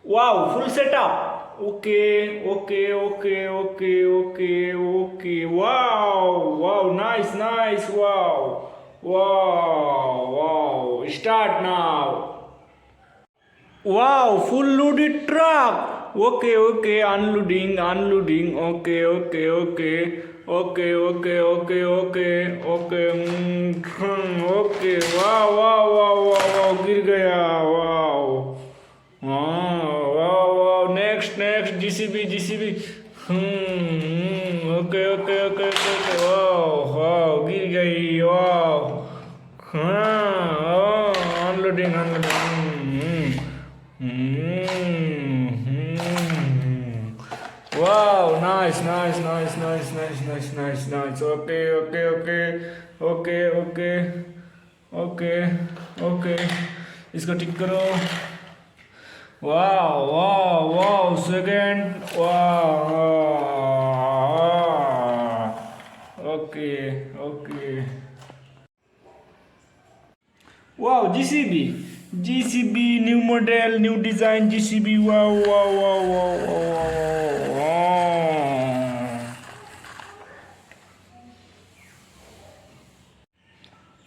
Wow, full setup. Okay. Wow, nice. Wow. Start now. Wow, full loaded truck. Unloading. Okay. Wow. गिर गया. Wow. Wow. Next. GCB. Okay. Wow. गिर गई. Wow. Unloading. Wow, nice. Okay. इसको ठीक करो. Wow. Second. Wow. Okay. Wow, GCB, new model, new design, GCB. Wow.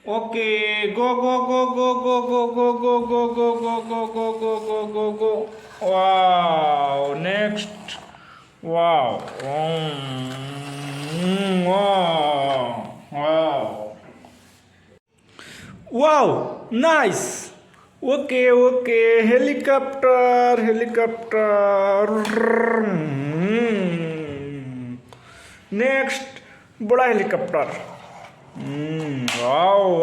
Okay, go. Wow, next. Wow. Wow, nice. Okay. Helicopter. Next, बड़ा helicopter. Wow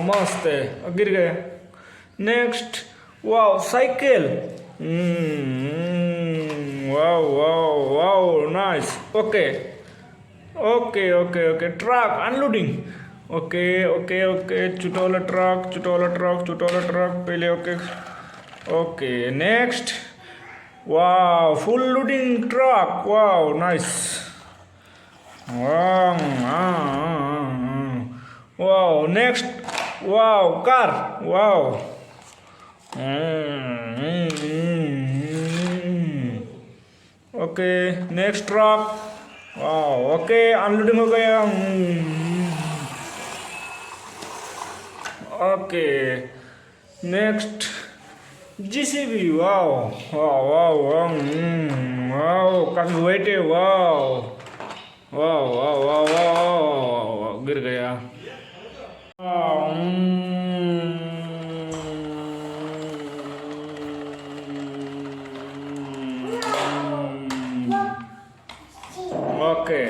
मस्त है. गिर गया. Next, wow cycle. Wow nice. Okay. Truck unloading. Okay. चुटोला truck पहले. Okay next. Wow full loading truck. Wow nice. Wow, next. Wow, car. Wow. Okay, next truck. Wow, okay, unloading हो गया. Okay, next. GCB. Wow. काफी weight है. Wow गिर गया. Okay.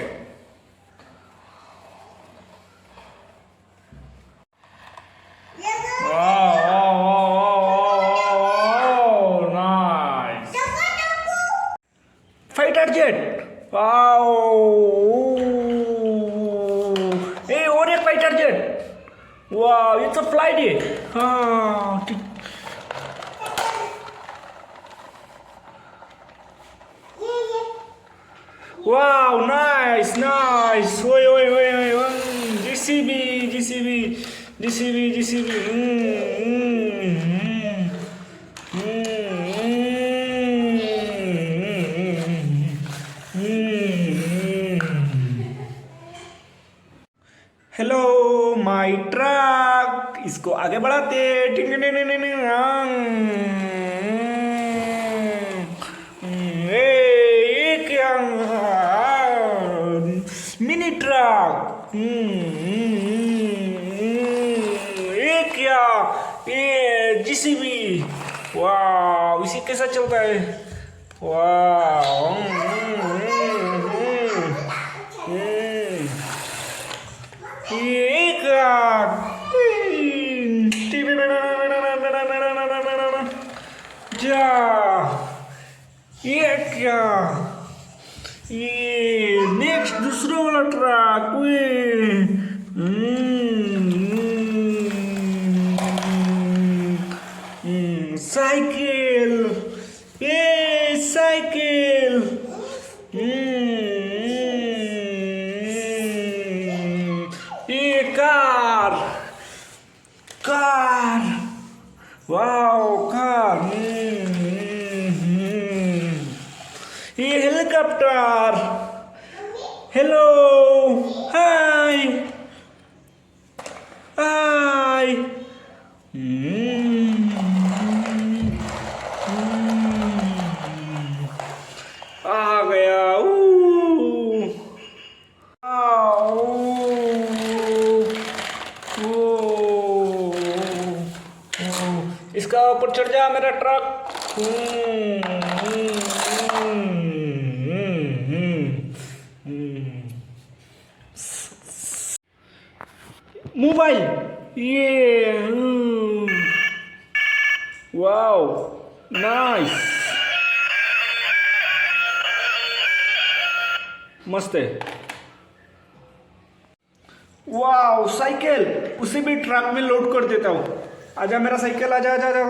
Nice. Fighter jet. Wow. और एक fighter jet. Wow, it's a flight है. Wow nice. ओए. GCB. Hello my truck. इसको आगे बढ़ाते. क्या मिनी ट्रक. क्या ये जीसीबी. वाह, इसी कैसा चलता है. वाह. ये क्या. ये नेक्स्ट दूसरा वाला ट्रक. साइकिल. ये साइकिल. ये कार. वाह. Wow, car. Hey, helicopter. Hello. Hi. Hi. आ गया. इसका ऊपर चढ़ जा मेरा ट्रक. मोबाइल. ये वाओ नाइस. मस्त है. Wow cycle. उसे भी ट्रक में लोड कर देता हूँ. आजा मेरा साइकिल. आजा आजा आजा.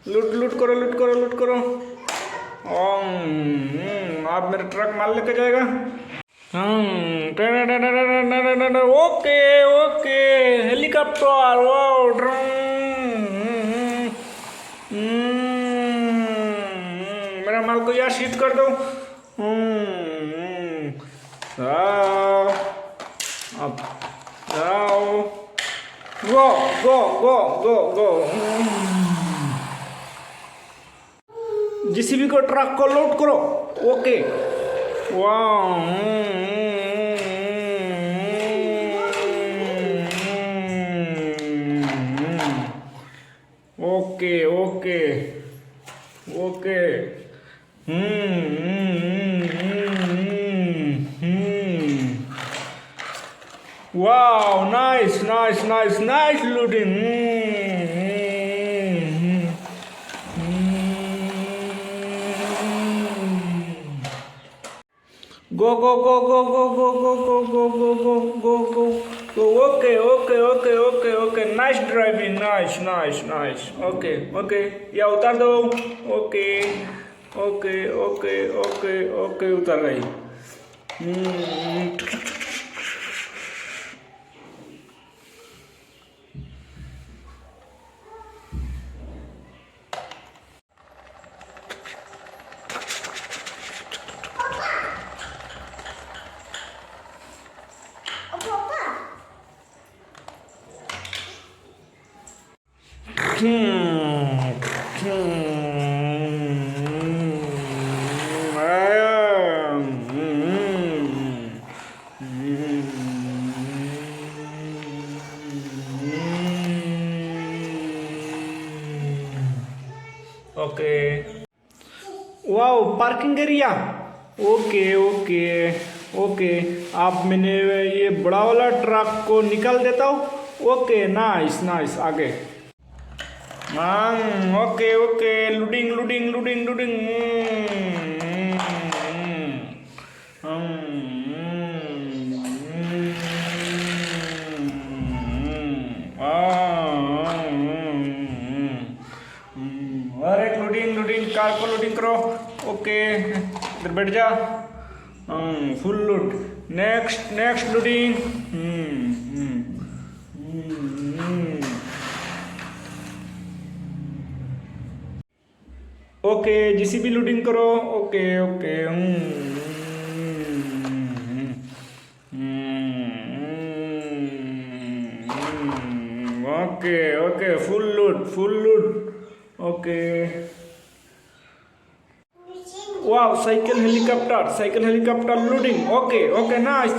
लूट लूट करो लूट करो लूट करो. आप मेरा ट्रक माल लेके जाएगा. Okay okay. हेलीकॉप्टर. वाओ. मेरा माल को यहाँ शिफ्ट कर दो. अब जाओ. गो गो गो गो गो. जेसीबी को ट्रक को लोड करो. ओके. वाह. Okay okay okay. Wow, nice, nice, nice, nice looting. Go, go, go, go, go, go, go, go, go, go, go, go, go, go. Okay, okay, okay, okay, okay. Nice driving, nice, nice, nice. Okay, okay. या उतार दो. Okay, okay, okay, okay, okay. उतार गई. Okay. Wow parking area. Okay okay okay. आप मैंने ये बड़ा वाला ट्रक को निकाल देता हूँ. Okay nice nice. आगे. Okay okay. Loading loading loading loading. और एक लूडिंग लूडिंग. कार को लूडिंग करो. ओके इधर बैठ जा. Full load. Next next loading. Okay JCB loading करो. Okay okay. Okay okay. Full load full load. Okay. Wow cycle helicopter. Cycle helicopter loading. Okay okay nice.